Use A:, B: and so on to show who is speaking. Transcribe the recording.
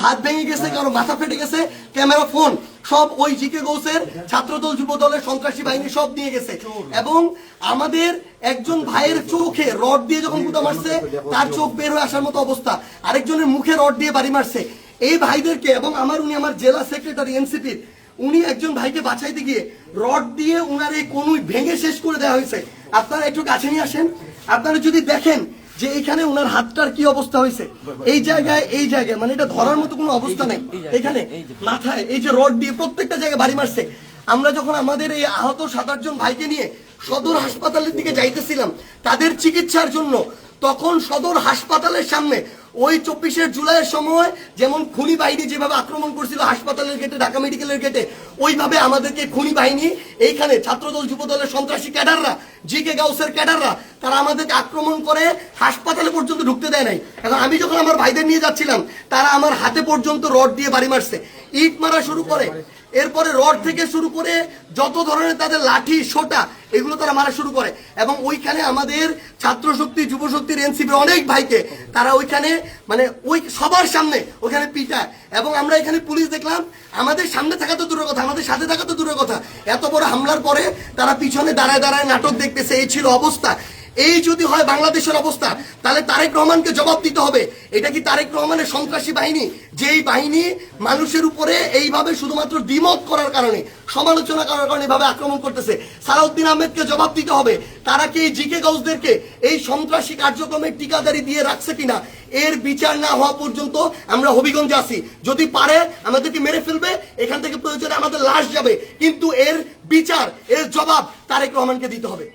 A: হাত ভেঙে গেছে, কারো মাথা ফেটে গেছে, ক্যামেরা, ফোন সব ওই জিকে গৌসের ছাত্রদল যুব দলের সন্ত্রাসী বাহিনী সব নিয়ে গেছে। এবং আমাদের একজন ভাইয়ের চোখে রড দিয়ে যখন গুঁতা মারছে, তার চোখ বের হয়ে আসার মতো অবস্থা, আরেকজনের মুখে রড দিয়ে বাড়ি মারছে। এই ভাইদেরকে এবং উনি আমার জেলা সেক্রেটারি এনসিপির, উনি একজন ভাইকে বাঁচাইতে গিয়ে রড দিয়ে উনার এই কনুই ভেঙে শেষ করে দেওয়া হয়েছে। আপনারা একটু কাছে নিয়ে আসেন, আপনারা যদি দেখেন যে এখানে ওনার হাতটার কি অবস্থা হয়েছে, এই জায়গায় মানে এটা ধরার মতো কোনো অবস্থা নেই। এখানে মাথায় এই যে রড দিয়ে প্রত্যেকটা জায়গায় বাড়ি মারছে। আমরা যখন আমাদের এই আহত 7-8 জন ভাইকে নিয়ে সদর হাসপাতালের দিকে যাইতেছিলাম তাদের চিকিৎসার জন্য, তখন সদর হাসপাতালের সামনে ওই 24শে জুলাইয়ের সময় যেমন খুনি বাহিনী যেভাবে আক্রমণ করছিল হাসপাতালের গেটে, ঢাকা মেডিকেলের গেটে, ওইভাবে আমাদেরকে খুনি বাহিনী এইখানে ছাত্রদল যুবদলের সন্ত্রাসী ক্যাডাররা, জিকে গাউসের ক্যাডাররা, তারা আমাদেরকে আক্রমণ করে হাসপাতালে পর্যন্ত ঢুকতে দেয় নাই। এখন আমি যখন আমার ভাইদের নিয়ে যাচ্ছিলাম, তারা আমার হাতে পর্যন্ত রড দিয়ে বাড়ি মারছে, ইট মারা শুরু করে, এরপরে রড থেকে শুরু করে যত ধরনের তাদের লাঠি সোটা এগুলো তারা মারা শুরু করে। এবং ওইখানে আমাদের ছাত্র শক্তি, যুব শক্তির, এনসিপির অনেক ভাইকে তারা ওইখানে মানে ওই সবার সামনে ওখানে পিটায়। এবং আমরা এখানে পুলিশ দেখলাম, আমাদের সামনে থাকা তো দূরের কথা, আমাদের সাথে থাকা তো দূরের কথা, এত বড় হামলার পরে তারা পিছনে দাঁড়ায় দাঁড়ায় নাটক দেখতেছে। এই ছিল অবস্থা। এই যদি হয় বাংলাদেশের অবস্থা, তাহলে তারেক রহমানকে জবাব দিতে হবে। এটা কি তারেক রহমানের সন্ত্রাসী বাহিনী, যেই বাহিনী মানুষের উপরে এইভাবে শুধুমাত্র দ্বিমত করার কারণে, সমালোচনা করার কারণে এভাবে আক্রমণ করতেছে? সালাউদ্দিন আহমেদকে জবাব দিতে হবে। তারা কি এই জিকে গাউসদেরকে এই সন্ত্রাসী কার্যক্রমের টিকাদারি দিয়ে রাখছে কিনা, এর বিচার না হওয়া পর্যন্ত আমরা হবিগঞ্জে আছি। যদি পারে আমাদেরকে মেরে ফেলবে, এখান থেকে প্রয়োজনে আমাদের লাশ যাবে, কিন্তু এর বিচার, এর জবাব তারেক রহমানকে দিতে হবে।